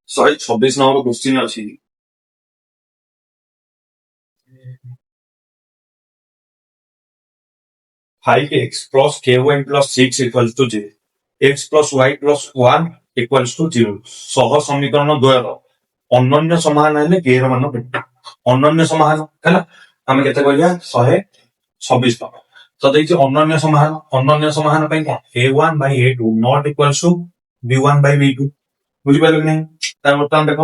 126 number question ଅଛି। 5x plus ky plus 6 equals to 0. x plus y plus 1 equals to 0. ସହ ସମୀକରଣ ଦ୍ୱୟର ଅନନ୍ୟ ସମାଧାନ ହେଲେ k ର ମାନ କେତେ? ଅନନ୍ୟ ସମାଧାନ ହେଲା ଆମେ କେତେ କହିବା 126 ତ ଦେଇଛି ଅନନ୍ୟ ସମାଧାନ ପାଇଁ କଣ a1 by a2 not equals to b1 by b2 ବୁଝିପାରିଲ କି ନାହିଁ? ତାର ବର୍ତ୍ତମାନ ଦେଖ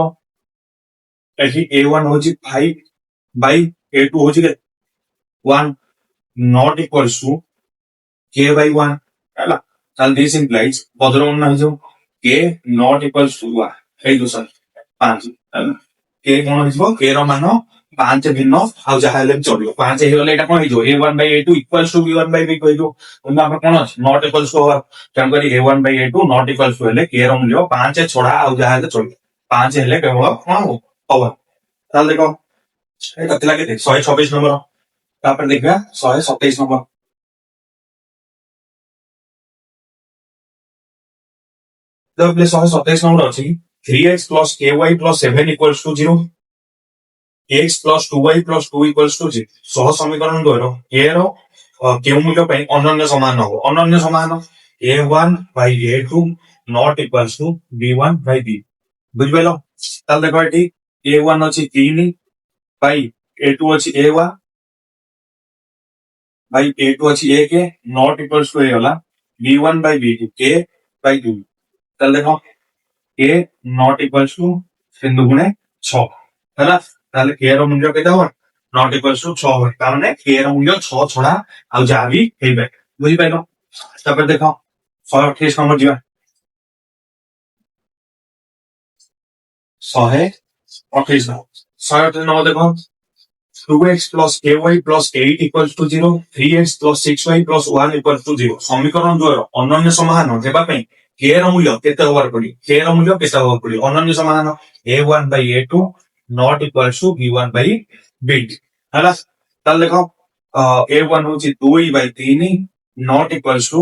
ଏଠି a1 ହଉଛି 5 by a2 ହଉଛି କେତେ 1 not equals to k by 1 ହେଲା ତାହେଲେ this implies ବଜ୍ରମଣ୍ଡଳ ହେଇଯିବ k not equals to 1 ହେଇଯିବ ସରି 5 ହେଲା k କଣ ହେଇଯିବ k ର ମାନ 5 ଭିନ୍ନ ଆଉ ଯାହା ହେଲେ ବି ଚଳିବ 5 ହେଇଗଲେ ଏଇଟା କଣ ହେଇଯିବ a1 by a2 equals to b1 by b2 ହେଇଯିବ କିନ୍ତୁ ଆମର କଣ ଅଛି not equals to ତେଣୁ କରି a1 by a2 not equals to ହେଲେ k ର ମୂଲ୍ୟ 5 ଛଡା ଆଉ ଯାହା ହେଲେ ଚଳିବ 5 ହେଲେ କେବଳ କଣ ହବ ତାହେଲେ ଦେଖ ଏଇଟା ଥିଲା କେତେ 126 ନମ୍ବର ତାପରେ ଦେଖିବା 127 ନମ୍ବର जब 127 नंबर अच्छी 3x plus ky plus 7 equals to 0 x plus 2y plus 2 equals to 0 सह समीकरण द्वयर a रो केउ मूल्य पे अनन्य समान हो अनन्य समान a1 by a2 not equals to b1 by b बुझ पाइलो ताल देखो एठी a1 अछि 3 by a2 अछि a1 by a2 अछि a के not equals to a होला b1 by b2 k by 2 ताल देखो a not equals to बिंदु गुणे 6 ହେଲା ତାହେଲେ k ର ମୂଲ୍ୟ କେତେ ହବ not equals to 6 ହବ ତା ମାନେ k ର ମୂଲ୍ୟ 6 ଛଡା ଆଉ ଯାହା ବି ହେଇପାରେ ବୁଝି ପାଇଲ ତାପରେ ଦେଖ 128 ନମ୍ବର ଯିବା 128 ନମ୍ବର ଦେଖ 2x plus ky plus 8 equals to 0 3x plus 6y plus 1 equals to 0 ସମୀକରଣ ଦ୍ୱୟର ଅନନ୍ୟ ସମାଧାନ ହେବା ପାଇଁ k ର ମୂଲ୍ୟ କେତେ ହବାର ପଡିବ k ର ମୂଲ୍ୟ କେତେ ହବାର ପଡିବ ଅନନ୍ୟ ସମାଧାନ a1 by a2 not equals to b1 by b2 ହେଲା ତାହେଲେ ଦେଖ a1 ହଉଛି 2 by 3 not equals to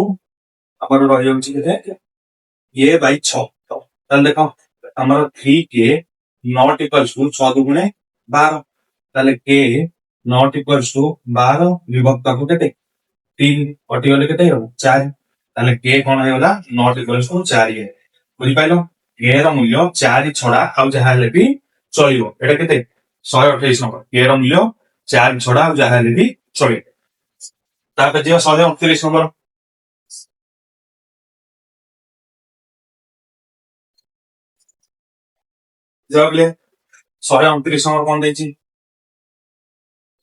ଆମର ରହିଯାଉଛି କେତେ a by 6 ତାହେଲେ ଦେଖ ଆମର 3k not equals to 6 ଦୁଗୁଣେ 12 ତାହେଲେ k not equals to 12 ବିଭକ୍ତ କୁ କେତେ 3 କଟିଗଲେ କେତେ ହେବ 4 ତାହେଲେ k କଣ ହେଇଗଲା not equals to 4 ବୁଝିପାରିଲ k ର ମୂଲ୍ୟ 4 ଛଡା ଆଉ ଯାହା ହେଲେ ବି ଚଳିବ ଏଟା କେତେ 128 ନମ୍ବର k ର ମୂଲ୍ୟ 4 ଛଡା ଆଉ ଯାହା ହେଲେ ବି ଚଳିବ ତାପରେ ଯିବା 129 ନମ୍ବର ଜବାବରେ 129 ନମ୍ବର କଣ ଦେଇଛି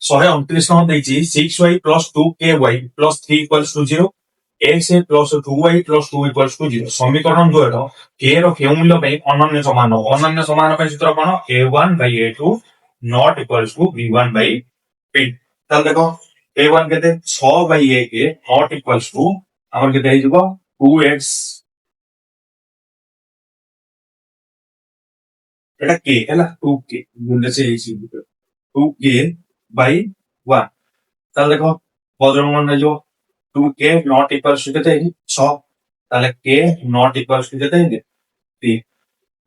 129 ନମ୍ବର ଦେଇଛି 6y plus 2ky plus 3 equals to 0 x plus 2y plus 2 equals to 0 ସମୀକରଣ ଦ୍ୱୟର k ର କେଉଁ ମୂଲ୍ୟ ପାଇଁ ଅନନ୍ୟ ସମାନ ଅନନ୍ୟ ସମାନ ପାଇଁ ସୂତ୍ର କଣ a1 by a2 not equals to b1 by b ତାହେଲେ ଦେଖ a1 କେତେ 6 by a के not equals to ଆମର କେତେ ହେଇଯିବ 2x এটা k ହେଲା 2k ଗୁଣରେ ସେ ହେଇଛି 2k by 1 ତାହେଲେ ଦେଖ ବଜ୍ରମଣ୍ଡଳ ହେଇଯିବ 2k not equals to କେତେ 6 ତାହେଲେ k not equals to କେତେ 3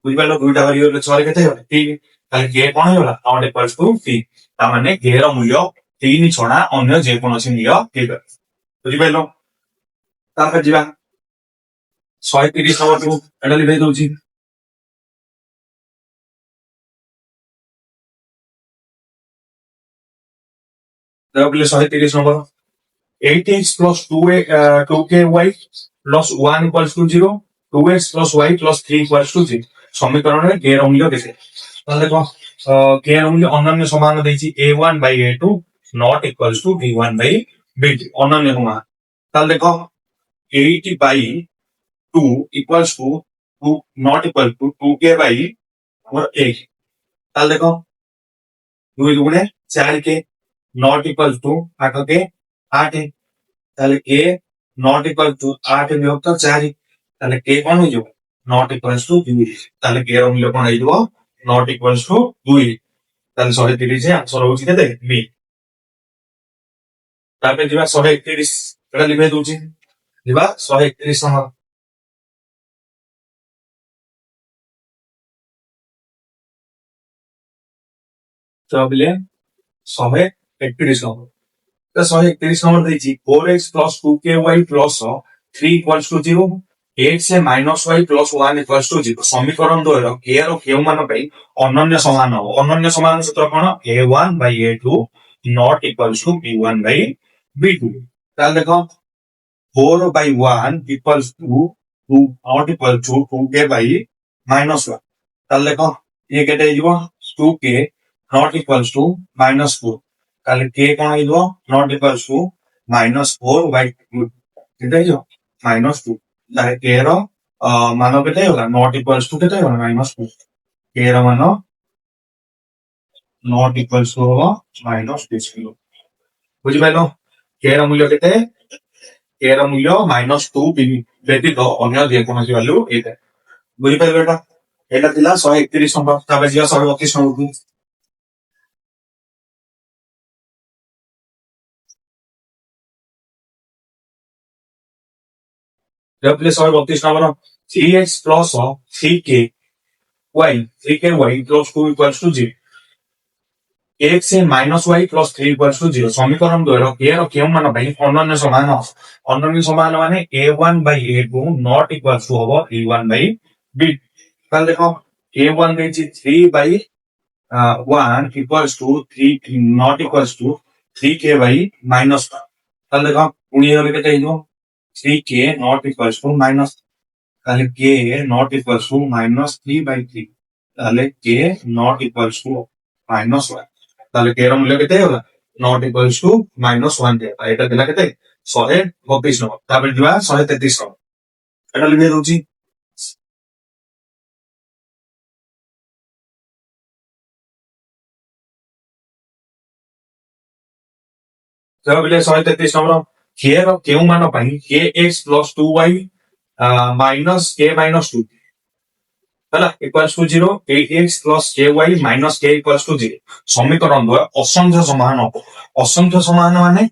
ବୁଝିପାରିଲ ଦୁଇଟା ଭେରିଏବଲ 6 ରେ କେତେ ହେବ 3 ତାହେଲେ k କଣ ହେଇଗଲା not equals to 3 ତା ମାନେ k ର ମୂଲ୍ୟ 3 ଛଡା ଅନ୍ୟ ଯେକୌଣସି ମୂଲ୍ୟ ହେଇପାରେ ବୁଝିପାରିଲ ତାପରେ ଯିବା 130 ନମ୍ବରକୁ ଏଟା ଲିଭେଇ ଦଉଛି देखो 130 number 8x plus 2ky plus 1 equals to 0 2x plus y plus 3 equals to 0 समीकरण में k ର ମୂଲ୍ୟ କେତେ ତାହେଲେ ଦେଖ k ର ମୂଲ୍ୟ ଅନନ୍ୟ ସମାନ ଦେଇଛି a1 by a2 not equals to b1 by b2 ଅନନ୍ୟ ସମାନ ତାହେଲେ ଦେଖ 8 by 2 equals to 2 not equal to 2k by और 8 ताल देखो 2 दुगुणे 4k not equal to 8 के 8 ताले k not equal to 8 विभक्त 4 ताले k कौन हो जाओ not equals to 2 ताले k ର ମୂଲ୍ୟ କଣ ହେଇଯିବ not equals to 2 ताले 130 आंसर होची केते b तापे जिबा 131 एटा लिखै दउची जिबा 131 नंबर ତ ଭାବିଲେ 131 ନମ୍ବର। ତ 131 ନମ୍ବର ଦେଇଛି 4x plus 2ky plus 3 equals to 0, x minus y plus 1 equals to 0। ସମୀକରଣ ଦ୍ୱୟର k ର କେଉଁ ମାନ ପାଇଁ ଅନନ୍ୟ ସମାନ ହବ? ଅନନ୍ୟ ସମାନ ସୂତ୍ର କଣ? a1 by a2 not equals to b1 by b2। ତାହେଲେ ଦେଖ 4 by 1 equals to 2 not equal to 2k by minus 1। ତାହେଲେ ଦେଖ ଇଏ କେତେ ହେଇଯିବ? 2k not equals to minus 4। ତାହେଲେ k କଣ ହେଇଯିବ? not equals to minus 4 by 2 କେତେ ହେଇଯିବ? minus 2। ତାହେଲେ k ର ମାନ କେତେ ହେଇଗଲା? not equals to କେତେ ହେଇଗଲା? minus 2। k ର ମାନ not equals to ହବ minus 2। ବୁଝିପାରିଲ? k ର ମୂଲ୍ୟ କେତେ? k ର ମୂଲ୍ୟ minus 2 ବ୍ୟତୀତ ଅନ୍ୟ ଯେକୌଣସି ଭାଲ୍ୟୁ ହେଇଥାଏ। ବୁଝିପାରିଲ ଏଟା? ଏଟା ଥିଲା 131 ନମ୍ବର। ତାପରେ ଯିବା 132 ନମ୍ବରକୁ। ତାପରେ 132 number 3x plus 3ky 3ky plus 2 equals to 0। x minus y plus 3 equals to 0। ସମୀକରଣ ଦ୍ୱୟର k ର କେଉଁ ମାନ ପାଇଁ ଅନନ୍ୟ ସମାନ? ଅନନ୍ୟ ସମାନ ମାନେ a1 by a2 not equals to ହବ a1 by b। ତାହେଲେ ଦେଖ a1 ଦେଇଛି 3 by 1 equals to 3 not equals to 3k by minus 1। ତାହେଲେ ଦେଖ ପୁଣି ହେଇଗଲେ କେତେ ହେଇଯିବ? 3k not equals to minus, তাহলে k not equals to minus 3 by 3। তাহলে k not equals to minus 1। তাহলে k ର ମୂଲ୍ୟ କେତେ ହେଇଗଲା? not equals to minus 1 ଦିଆ। ଏଇଟା ଥିଲା କେତେ? 132 ନମ୍ବର। ତାପରେ ଯିବା 133 ନମ୍ବର। ଏଟା ଲିଭେଇ ଦଉଛି। ତାପରେ 133 ନମ୍ବର k ର କେଉଁ ମାନ ପାଇଁ kx plus 2y minus k minus 2 ହେଲା equals to 0, 8x plus ky minus k equals to 0। ସମୀକରଣ ଦ୍ୱୟ ଅସଂଖ୍ୟ ସମାନ ହବ। ଅସଂଖ୍ୟ ସମାନ ମାନେ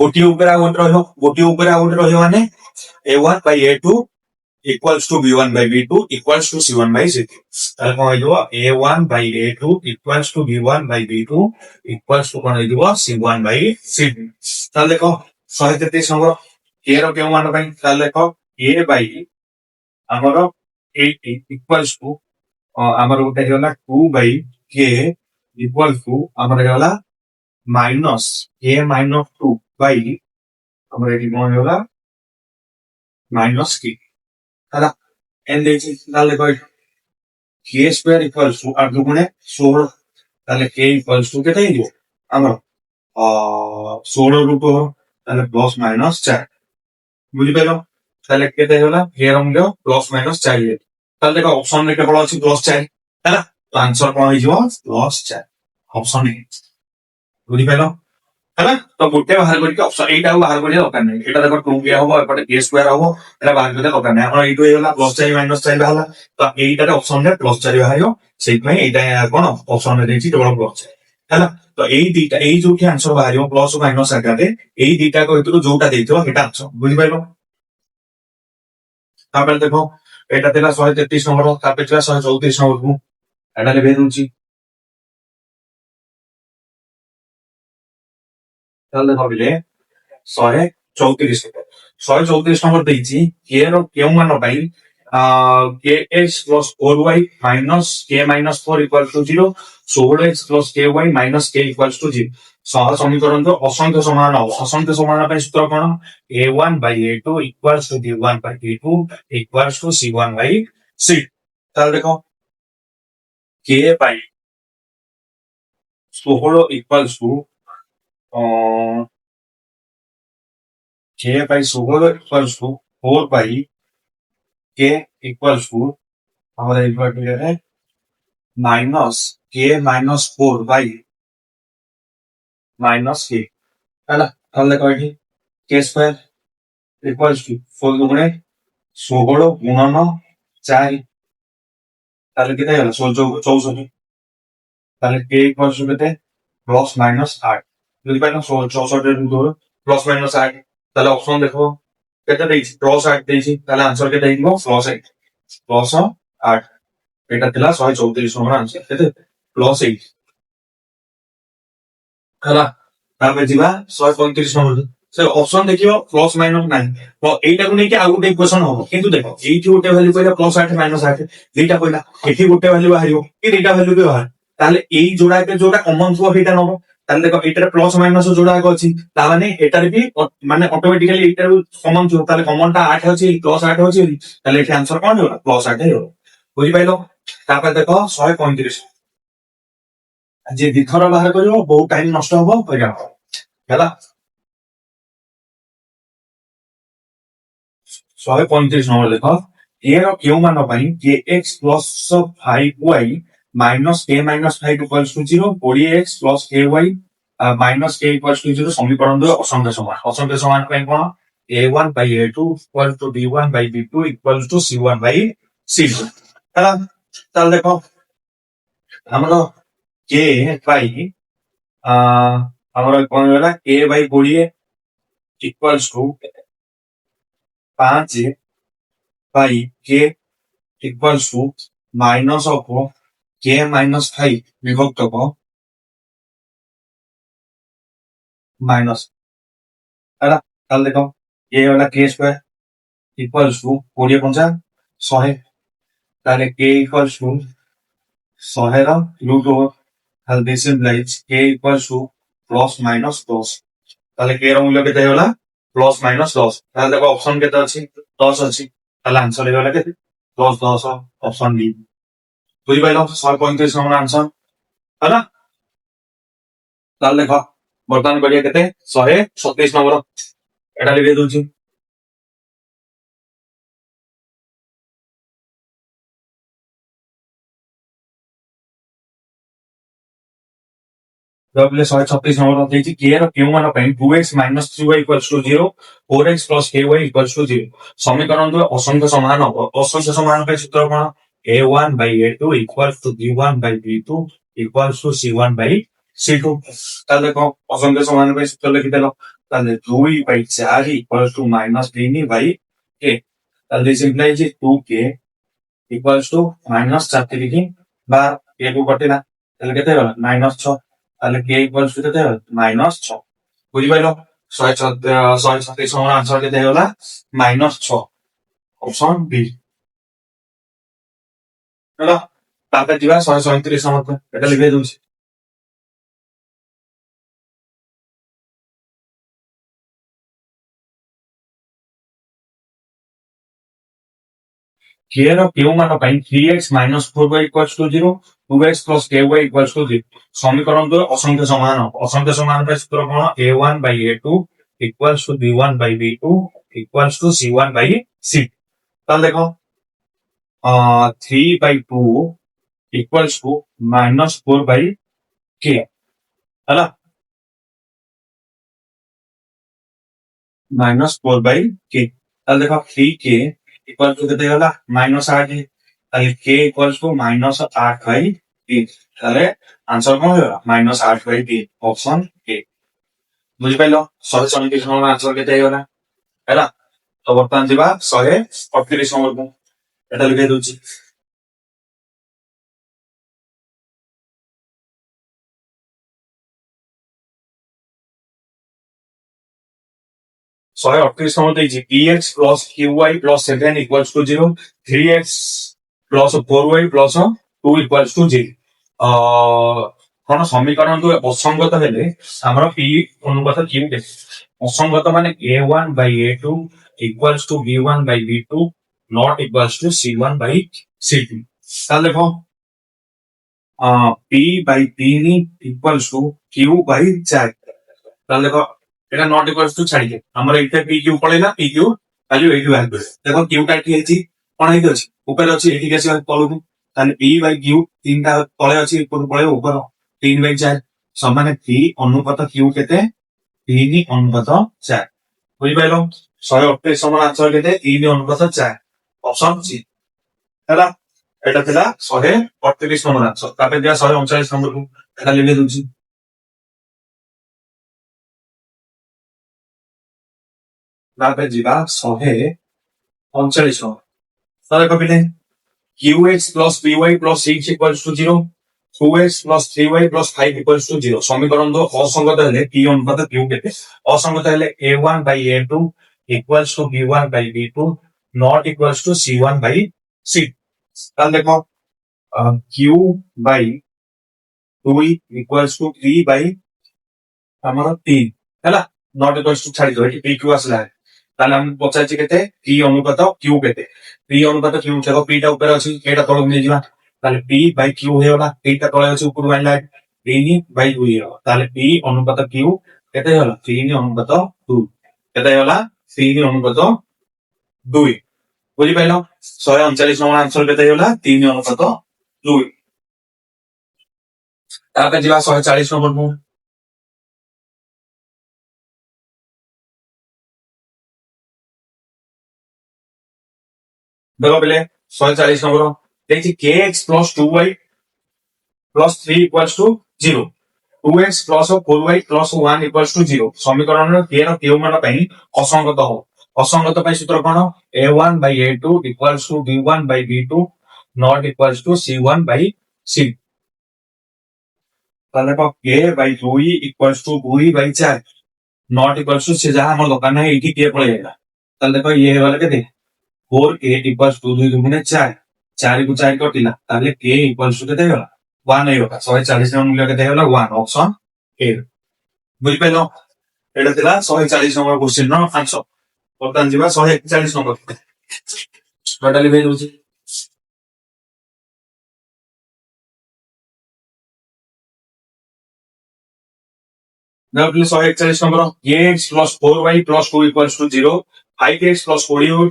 ଗୋଟିଏ ଉପରେ ଆଉ ଗୋଟେ ରହିବ, ଗୋଟିଏ ଉପରେ ଆଉ ଗୋଟେ ରହିବ ମାନେ a1 by a2 equals to b1 by b2 equals to c1 by c2। ତାହେଲେ କଣ ହେଇଯିବ? a1 by a2 equals to b1 by b2 equals to କଣ ହେଇଯିବ? c1 by c2। ତାହେଲେ ଦେଖ 133 ନମ୍ବର k ର କେଉଁ ମାନ ପାଇଁ? ତାହେଲେ ଦେଖ a by ଆମର 80 equals to ଆମର ଗୋଟେ ହେଇଗଲା 2 by k equals to ଆମର ହେଇଗଲା minus k minus 2 by ଆମର ଏଠି କଣ ହେଇଗଲା? minus k ହେଲା n ଦେଇଛି। ତାହେଲେ ଦେଖ k square equals to ଆଗ ଗୁଣେ 16। ତାହେଲେ k equals to କେତେ ହେଇଯିବ? ଆମର 16 ରୁ ତାହେଲେ ପ୍ଲସ୍ ମାଇନସ୍ 4। ବୁଝିପାରିଲ? ତାହେଲେ କେତେ ହେଇଗଲା? k ର ମୂଲ୍ୟ ପ୍ଲସ୍ ମାଇନସ୍ 4 ହେଇଯିବ। ତାହେଲେ ଦେଖ ଅପସନରେ କେବଳ ଅଛି ପ୍ଲସ୍ 4 ହେଲା। ତ ଆନ୍ସର କଣ ହେଇଯିବ? ପ୍ଲସ୍ 4 ଅପସନ ଏ। ବୁଝିପାରିଲ? ହେଲା। ତ ଗୋଟେ ବାହାର କରିକି ଅପସନ ଏଇଟାକୁ ବାହାର କରିବା ଦରକାର ନାହିଁ। ଏଇଟା ଦେଖ 2k ହବ, ଏପଟେ k ସ୍କୋୟାର ହବ, ଏଟା ବାହାର କରିବା ଦରକାର ନାହିଁ। ଆମର ଏଇଠୁ ହେଇଗଲା ପ୍ଲସ୍ 4 ମାଇନସ୍ 4 ବାହାରିଲା। ତ ଏଇଟାରେ ଅପସନରେ ପ୍ଲସ୍ 4 ବାହାରିବ। ସେଇଥିପାଇଁ ଏଇଟା କଣ ଅପସନରେ ଦେଇଛି କେବଳ ପ୍ଲସ୍ 4 ହେଲା। ତ ଏଇ ଦିଟା ଏଇ ଯୋଉଠି ଆନ୍ସର ବାହାରିବ ପ୍ଲସ୍ ମାଇନସ୍ ଆକାରରେ ଏଇ ଦିଟାକ ଭିତରୁ ଯୋଉଟା ଦେଇଥିବ ସେଇଟା ଆନ୍ସର। ବୁଝିପାରିଲ? ତାପରେ ଦେଖ ଏଇଟା ଥିଲା 133 ନମ୍ବର। ତାପରେ ଥିଲା 134 ନମ୍ବରକୁ। ଏଟା ଲିଭେଇ ଦଉଛି। ତାହେଲେ ଭାବିଲେ 134 ନମ୍ବର। 134 ନମ୍ବର ଦେଇଛି k ର କେଉଁ ମାନ ପାଇଁ kx plus 4y minus k minus 4 equals to 0, 16x plus ky minus k equals to 0। ସମୀକରଣ ତ ଅସଂଖ୍ୟ ସମାନ ହବ। ଅସଂଖ୍ୟ ସମାନ ପାଇଁ ସୂତ୍ର କଣ? a1 by a2 equals to b1 by b2 equals to c1 by c। ତାହେଲେ ଦେଖ k by 16 equals to k by 16 equals to 4 by k equals to ଆମର ଏଇପଟେ minus k minus 4 by minus k ହେଲା। ତାହେଲେ ଦେଖ ଏଠି k square equals to 4 ଦୁଗୁଣେ 16 ଗୁଣନ 4। ତାହେଲେ କେତେ ହେଇଗଲା? 64। ତାହେଲେ k equals to କେତେ? Plus minus 8। ବୁଝିପାରିଲ? 64 ପ୍ଲସ୍ ମାଇନସ୍ 8। ତାହେଲେ ଅପସନ ଦେଖ କେତେ ଦେଇଛି? ପ୍ଲସ୍ 8 ଦେଇଛି। ତାହେଲେ ଆନ୍ସର କେତେ ହେଇଯିବ? Plus 8 plus 8। ଏଇଟା ଥିଲା 134 ନମ୍ବର ଆନ୍ସର। କେତେ? ପ୍ଲସ୍ 8। ହେଲା ତାପରେ ଯିବା 135 ନମ୍ବର ସେ ଅପସନ ଦେଖିବ ପ୍ଲସ୍ ମାଇନସ୍ ନାହିଁ ଏଇଟାକୁ ନେଇକି ଆଉ ଗୋଟେ ଇକ୍ୱେସନ ହବ କିନ୍ତୁ ଦେଖ ଏଇଠି ଗୋଟେ ଭାଲ୍ୟୁ କହିଲା +8 -8 ଦିଟା କହିଲା ଏଠି ଗୋଟେ ଭାଲ୍ୟୁ ବାହାରିବ କି ଦିଟା ଭାଲ୍ୟୁ ବି ବାହାରେ ତାହେଲେ ଏଇ ଯୋଉଟା କମନ ଥିବ ସେଇଟା ନବ ତାହେଲେ ଦେଖ ଏଇଟାରେ ପ୍ଲସ୍ ମାଇନସ୍ ଯୋଉଟାକ ଅଛି ତାମାନେ ଏଟାରେ ବି ମାନେ ଅଟୋମେଟିକାଲି ଏଇଟାରୁ କମନ ଥିବ ତାହେଲେ କମନ ଟା 8 ଅଛି +8 ଅଛି ତାହେଲେ ଏଠି ଆନ୍ସର କଣ ହେଇଗଲା +8 ହେଇଗଲା ବୁଝିପାଇଲ ତାପରେ ଦେଖ 135 ଯେ ଦିଥର ବାହାର କରିବ ବହୁତ ଟାଇମ ନଷ୍ଟ ହବ ହଇରାଣ ହବ ହେଲା 135 ନମ୍ବର ଦେଖ a ର କେଉଁ ମାନ ପାଇଁ kx plus 5y minus k minus 5 equals to 0 20x plus ky minus k equals to 0 ସମୀକରଣ ଦୁଇ ଅସଂଖ୍ୟ ସମାନ ପାଇଁ କଣ a1 by a2 equals to b1 by b2 equals to c1 by c2 ହେଲା ତାହେଲେ ଦେଖ ଆମର k by ଆମର କଣ ହେଲା k by 20 equals to 5 by k equals to minus of k minus 5 বিভক্ত মাইনাস ହେଲା ତାହେଲେ ଦେଖ k ହେଲା k ସ୍କୋୟାର equals to 20 ପଞ୍ଚା 100 ତାହେଲେ k equals to 100 ର ରୁଟ୍ ଓଭର ତାହେଲେ this implies k equals to plus minus 10 ତାହେଲେ k ର ମୂଲ୍ୟ କେତେ ହେଇଗଲା ପ୍ଲସ୍ ମାଇନସ୍ 10 ତାହେଲେ ଦେଖ ଅପସନ କେତେ ଅଛି 10 ଅଛି ତାହେଲେ ଆନ୍ସର ହେଇଗଲା କେତେ +10 ଅପସନ ଡି ବୁଝିପାରିଲ 135 ନମ୍ବର ଆନ୍ସର ହେଲା ତାହେଲେ ଦେଖ ବର୍ତ୍ତମାନ କରିବା କେତେ 127 ନମ୍ବର ଏଟା ଲିଖେଇ ଦଉଛି ତାପରେ 136 ନମ୍ବର ଦେଇଛି k ର କେଉଁ ମାନ ପାଇଁ 2x minus 3y equals to 0 4x plus ky equals to 0 ସମୀକରଣ ଦୁଇ ଅସଂଖ୍ୟ ସମାନ ହବ ଅସଂଖ୍ୟ ସମାନ ପାଇଁ ସୂତ୍ର କଣ a1 by a2 equals to b1 by b2 equals to c1 by c2 ତାହେଲେ କଣ ଅସଂଖ୍ୟ ସମାନ ପାଇଁ ସୂତ୍ର ଲେଖିଦେଲ ତାହେଲେ 2 by 4 equals to -3 by k ତାହେଲେ this implies 2k equals to -4 ବା k କୁ କଟିଲା ତାହେଲେ କେତେ ହେଲା -6 ତାହେଲେ k equals to କେତେ -6 ବୁଝିପାରିଲ 136 ନମ୍ବର ଆନ୍ସର କେତେ ହେଇଗଲା -6 ଅପସନ ବି ହେଲା ତାପରେ ଯିବା 137 ନମ୍ବର ଏଟା ଲିଖେଇ ଦଉଛି k ର କେଉଁ ମାନ ପାଇଁ 3x minus 4y equals to 0 2x plus ky equals to 0 ସମୀକରଣ ଦୁଇ ଅସଂଖ୍ୟ ସମାନ ଅସଂଖ୍ୟ ସମାନ ପାଇଁ ସୂତ୍ର କଣ a1 by a2 equals to b1 by b2 equals to c1 by c2 ତାହେଲେ ଦେଖ 3 by 2 equals to -4 by k ହେଲା -4 by k ତାହେଲେ ଦେଖ 3k equals to କେତେ ହେଇଗଲା -8 ତାହେଲେ k equals to -8 by 3 ତାହେଲେ ଆନ୍ସର କଣ ହେଇଗଲା -8 by 3 ଅପସନ ଏ ବୁଝିପାରିଲ 137 ନମ୍ବର ଆନ୍ସର କେତେ ହେଇଗଲା ହେଲା ତ ବର୍ତ୍ତମାନ ଯିବା 138 ନମ୍ବରକୁ ଏଟା ଲିଖେଇ ଦଉଛି ଶହେ ଅଠତିରିଶ ନମ୍ବର ଦେଇଛି px plus qy plus 7 equals to 0 3x plus 4y plus 2 equals to 0 କଣ ସମୀକରଣ ଅସଙ୍ଗତ ହେଲେ ଆମର p ଅନୁପାତ q ଅସଙ୍ଗତ ମାନେ a1 by a2 equals to b1 by b2 not equals to c1 by c2 ତାହେଲେ ଦେଖ p by 3 equals to q by 4 ତାହେଲେ ଦେଖ এটা নট ইকুয়ালস টু ছাড়িয়ে আমার এইটা পি কিউ পড়েলা পি কিউ ভ্যালু এইটু বাহার করে দেখো কিউটা এটি ହେଇଛି କଣ ହେଇକି ଅଛି ଉପରେ ଅଛି ଏଠିକି ଆସିବ ତଳକୁ ତାହେଲେ ପି ବାଇ କ୍ୟୁ ତିନିଟା ତଳେ ଅଛି ଉପରକୁ ପଳେଇବ ଉପର 3 ବାଇ 4 ସମାନେ ପି ଅନୁପାତ କ୍ୟୁ କେତେ 3 ଅନୁପାତ 4 ବୁଝିପାରିଲ 128 ସମାନ ଆନ୍ସର କେତେ 3 ଅନୁପାତ 4 ଅପସନ ସି ହେଲା ଏଟା ଥିଲା 138 ନମ୍ବର ଆନ୍ସର ତାପରେ ଦିଆ 139 ନମ୍ବରକୁ ଏଟା ଲିଭେଇ ଦଉଛି ତାପରେ ଯିବା 139 ତାହେଲେ କହିଲେ qx plus py plus 6 equals to 0 2x plus 3y plus 5 equals to 0 সমীকরণ তো অসঙ্গত হলে p অনুপাত q কেটে অসঙ্গত হলে a1 by a2 equals to b1 by b2 not equals to c1 by c। তাহলে দেখো q by 2 equals to 3 by ଆମର 3 ହେଲା not equals to ଛାଡି ଦିଅ ଏଠି p q ଆସିଲା ତାହେଲେ ଆମେ ପଚାରିଛି କେତେ p ଅନୁପାତ q କେତେ p ଅନୁପାତ q ଦେଖ p ଟା ଉପରେ ଅଛି ଏଟା ତଳକୁ ନେଇଯିବା ତାହେଲେ p by q ହେଇଗଲା p ଟା ତଳେ ଅଛି ଉପରକୁ ଆଣିଲା 3 by 2 ହେଇଗଲା ତାହେଲେ p ଅନୁପାତ q କେତେ ହେଇଗଲା 3 ଅନୁପାତ 2 କେତେ ହେଇଗଲା 3 ଅନୁପାତ 2 ବୁଝିପାରିଲ 139 ନମ୍ବର ଆନ୍ସର କେତେ ହେଇଗଲା 3 ଅନୁପାତ 2। ତାପରେ ଯିବା 140 ନମ୍ବରକୁ देखो पहले 140 नंबर देखिए kx plus 2y plus 3 equals to 0 2x plus 4y plus 1 equals to 0 समीकरण k ର କେଉଁ ମାନ ପାଇଁ ଅସଙ୍ଗତ ହେବ ଅସଙ୍ଗତ ପାଇଁ ସୂତ୍ର କଣ a1 by a2 equals to b1 by b2 not equals to c1 by c ତାହେଲେ କ k by 2 equals to 2 by 4 not equals to ସେ ଯାହା ଆମର ଦରକାର ନାହିଁ ଏଇଠି k ପଳେଇ ଆଇଲା ତାହେଲେ ଦେଖ ଇଏ ହେଇଗଲା କେତେ 4k equals to 2 गुणे 4 4 को 4 कटिला ताले k equals to केते होला 1 ହେଇଗଲା 140 ର ମୂଲ୍ୟ କେତେ ହେଇଗଲା 1 ଅପସନ A ବୁଝି ପାଇଲ ଏଟା ଥିଲା 140 ନମ୍ବର क्वेश्चन ର आंसर ବର୍ତ୍ତମାନ ଯିବା 141 ନମ୍ବର ଟୋଟାଲି ଭେଜ ହଉଛି देखो 141 number x plus 4y plus 2 equals to 0 5x plus 40y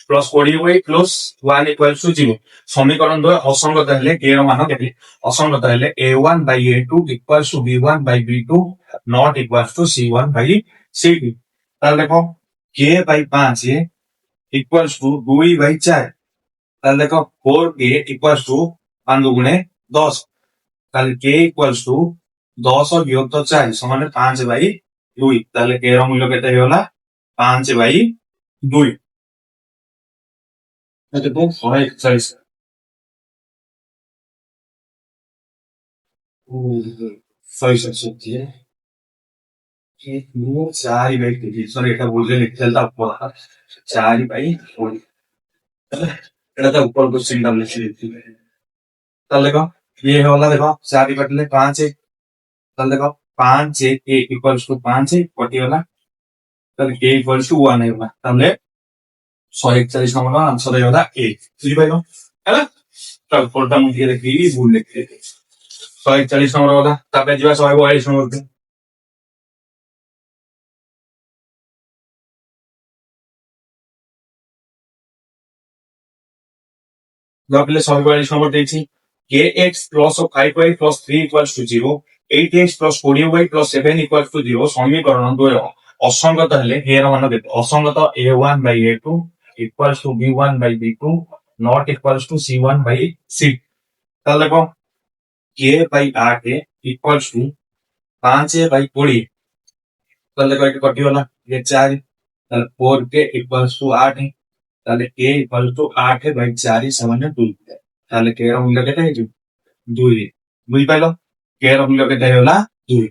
plus 40y plus 1 equals to 0 समीकरण दो असंगत हेले k ର ମାନ କେତେ असंगत हेले a1 by a2 equals to b1 by b2 not equals to c1 by c2 ताले देखो k by 5 equals to 2 by 4 ताले देखो 4k equals to 5 गुणे 10 ताले k equals to 10 विभक्त 4 समान 5 by 2 ताले k ର ମୂଲ୍ୟ କେତେ ହେଇଗଲା 5 by 2 देखो 141 141 चारि बाई सरी এটা বুঝে লিখতে তা উপর 4 বাই 4 এটা তো উপর কোশ্চেন টা লিখে দিতে তাহলে দেখো ये होला देखो 4 কাটলে 5 তাহলে দেখো 5 a इक्वल्स टू 5 কটি होला তাহলে k इक्वल्स टू 1 होला তাহলে 141 নম্বর आंसर होला a বুঝি পাইলো ହେଲା তাহলে কোনটা মু দিয়ে দেখি ভুল লিখতে 141 নম্বর होला তারপরে ଯିବା 142 নম্বরକୁ आपले 142 नंबर ଦେଇଛି kx plus 5y plus 3 equals to 0 8x plus 40y plus 7 equals to 0 ସମୀକରଣ ଦ୍ୱୟ ଅସଙ୍ଗତ ହେଲେ a ର ମାନ କେତେ ଅସଙ୍ଗତ a1 by a2 equals to b1 by b2 not equals to c1 by c ତାହେଲେ ଦେଖ k by 8 equals to 5 by 20 ତାହେଲେ ଦେଖ ଏଠି କଟିଗଲା ये 4 ତାହେଲେ 4k equals to 8 ताले k equal to 8 by 4 समान 2 ताले k ର ମୂଲ୍ୟ କେତେ ହେଇଯିବ 2 ବୁଝି ପାଇଲ k ର ମୂଲ୍ୟ କେତେ ହେଇଗଲା 2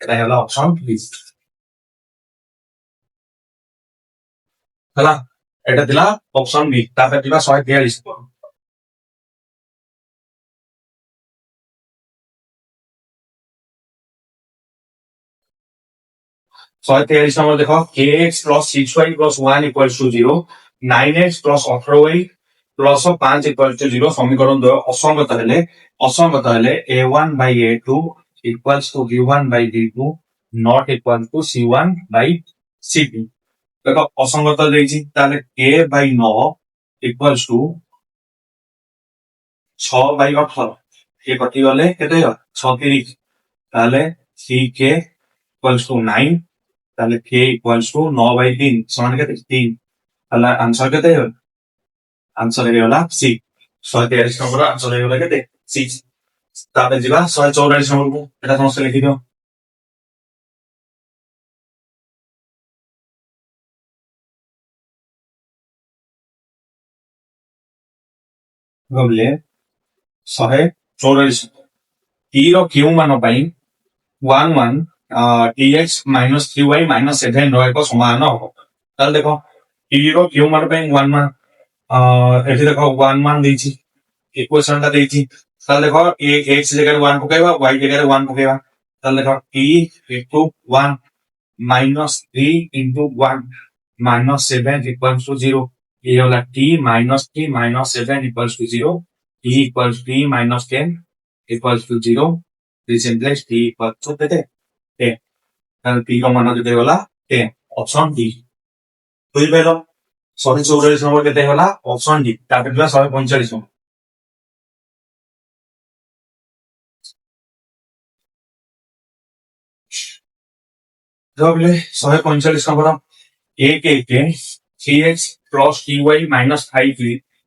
ଏଟା ହେଲା ଅପସନ ପ୍ଲିଜ ହେଲା ଏଟା ଥିଲା ଅପସନ B ତାପରେ ଯିବା 143 143 नंबर देखो kx plus 6y plus 1 equals to 0 9x plus 18y plus 5 equals to 0 समीकरण द्वय असंगत हेले a1 by a2 equals to b1 by b2 not equal to c1 by c2 देखो असंगत ଦେଇଛି ତାହେଲେ k by 9 equals to 6 by 18 ये कटि गले केते 36 ताले 3k equals to 9 ताले k equals to 9 by 3 समान केते 3 ताले आंसर केते हो आंसर ହେଇଗଲା C 143 नंबर आंसर ହେଇଗଲା କେତେ C ताପରେ ଯିବା 144 नंबर को एटा समस्त लिखि दियो गबले 144 44 टी रो क्यू मान पाई 1 1 टीएक्स माइनस 3y माइनस 7 रो एक समान हो ताले देखो टी रो क्यू मान पाई 1 1 एठी देखो 1 1 देछि इक्वेशन टा देछि ताले देखो ए x जगह 1 पकेबा y जगह 1 पकेबा ताले देखो t equal 1 minus 3 into 1 minus 7 equals to 0 ये होला t minus 3 minus 7 equals to 0 t equals t minus 10 equals to 0 this implies t equals to 10 তাহলে t ର ମାନ କେତେ ଗଲା 10 ଅପସନ D ବୁଝିପାରିଲ 144 ନମ୍ବର କେତେ ହେଲା ଅପସନ D ତାପରେ ଯିବା 145 ନମ୍ବର जब 145 नंबर एक एक 3x plus t y minus 5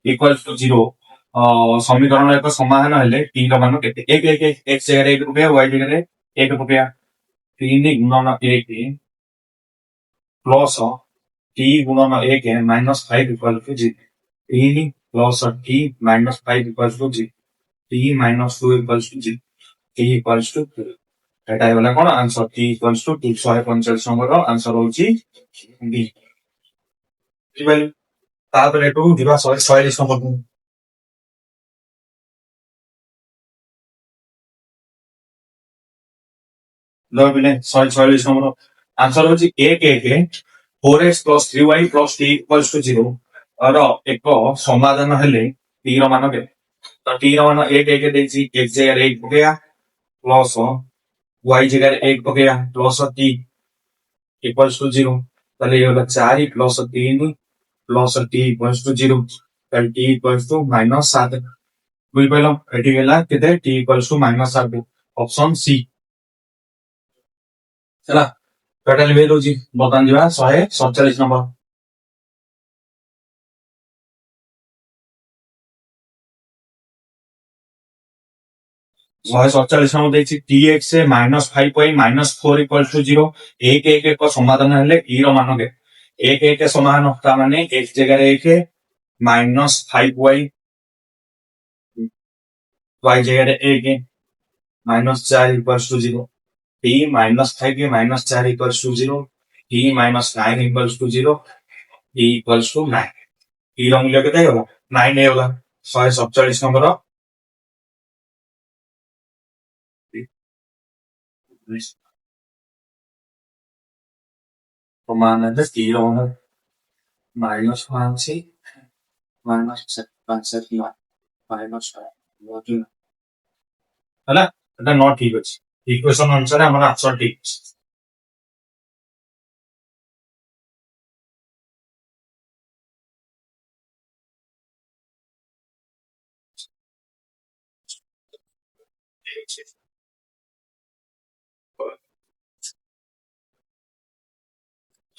equals to 0 समीकरण एक समाधान हेले t ର ମାନ କେତେ 1 1 x जगह 1 रुपया y जगह 1 रुपया 3 गुणन 1 प्लस t गुणन 1 minus 5 equal to 0 3 plus t minus 5 equals to 0 t minus 2 equals to 0 t equals to এটা হলো কোন आंसर t इक्वल्स टू 245 নম্বর आंसर होची d বুঝিপালি তারপরে একটু দিবা 146 নম্বর লবিলে 146 নম্বর आंसर होची 1 1 4x 3y t equals to 0 और एक समाधान हेले t ର ମାନ କେତେ ତ t ର ମାନ 1 1 ଦେଇଛି x जगह 1 पकेया प्लस y जगह 1 पकेया प्लस t इक्वल्स टू 0 তাহলে ये होला 4 plus 3 plus t equals to 0 তাহলে t इक्वल्स टू माइनस 7 बुझि पाइलो एठी गेला केते t equals to minus 7 option C चला टोटल वैल्यू जी बतन दिबा 147 नंबर 147 नंबर देखछि tx से minus 5y minus 4 equal to 0 एक एक एक समाधान हेले e रो मान के एक एक समाधान होता माने x जगह 1 माइनस 5y y जगह 1 minus 4 equal to 0 t minus 5 के minus 4 equal to 0 t minus 9 equal to 0 t equal to 9 e रो मूल्य केते होला 9 हे होला 147 नंबर प्रमाण है 0 माइनस 1 से माइनस 5 माइनस ହେଲା ଏଟା ନ ଠିକ ଅଛି ଇକ୍ୱେସନ ଅନୁସାରେ ଆମର ଆନ୍ସର ଠିକ ଅଛି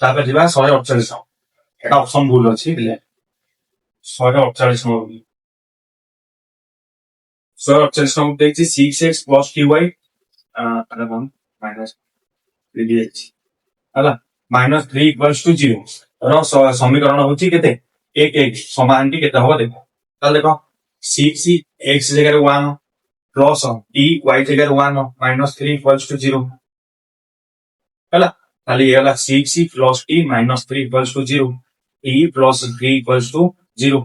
ତାପରେ ଯିବା 148 এটা অপশন ভুল ଅଛି ହେଲେ 148 ନମ୍ବର 148 ନମ୍ବର ଦେଇଛି 6x plus ty ତାର କଣ ମାଇନସ 3 ଦିଆଯାଇଛି ହେଲା ମାଇନସ 3 ଇକ୍ୱାଲ୍ସ ଟୁ 0 ର ସମୀକରଣ ହଉଛି କେତେ 1 1 ସମାନଟି କେତେ ହବ ଦେଖ ତାହେଲେ ଦେଖ 6x ଜାଗାରେ 1 ପ୍ଲସ t y ଜାଗାରେ 1 ମାଇନସ 3 ଇକ୍ୱାଲ୍ସ ଟୁ 0 ହେଲା ताले ये वाला 6 plus t minus 3 equals to 0 t plus 3 equals to 0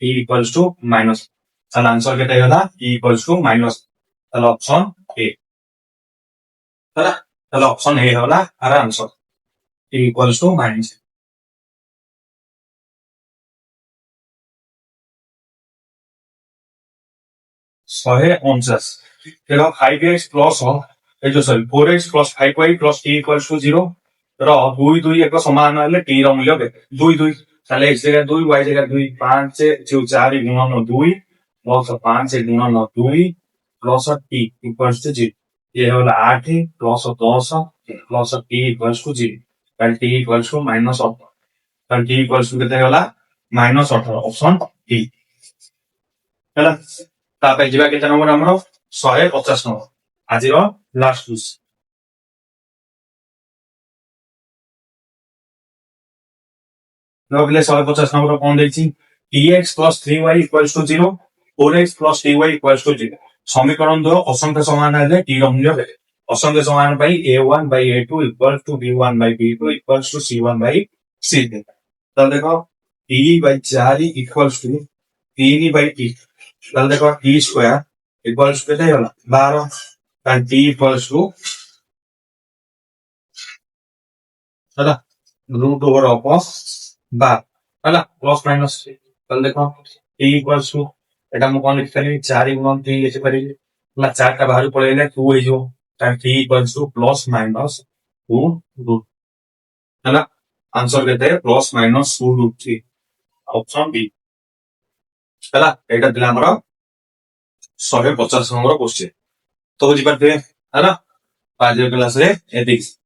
t equals to minus ताले आंसर केते होला t इक्वल्स टू माइनस ताले ऑप्शन ए ताले ऑप्शन ए होला आर answer t equals to minus 149 देखो 5x प्लस ए जो sorry 4x plus 5y plus t equals to 0 र 2 2 एक समान हेले t ର मूल्य केते 2 2 ताले x जगह 2 y जगह 2 5 जो 4 गुणन 2 प्लस 5 गुणन 2 प्लस t इक्वल्स टू 0 ये होला 8 plus 10 plus t equals to 0 ताले t इक्वल्स टू माइनस 18 ताले t इक्वल्स टू केते होला माइनस 18 ऑप्शन डी ହେଲା तापे जिबा केते नंबर हमरो 150 नंबर आजिर लास्ट क्वेश्चन नोबले 150 नंबर कोन देछि tx plus 3y equals to 0 4x plus ty equals to 0 समीकरण दो असंख्य समान है टी मूल्य है असंख्य समान a1 by a2 equals to b1 by b2 equals to c1 by c2 तो देखो t by 4 equals to 3 by t तो देखो t square equals to 12 and t equals to root over of 12 plus minus तो देखो t equals to एटा मु कोन लिखि परिबी 4 गुणन 3 लिखि परिबी ना 4 टा बाहर पळेले 2 हे जो time t equals to plus minus 2 root हैला आंसर केते plus minus 2 root 3 option B हैला एटा दिला हमर 150 नंबर क्वेश्चन तो बुझी पारथे हैला आज क्लास रे एथिक्स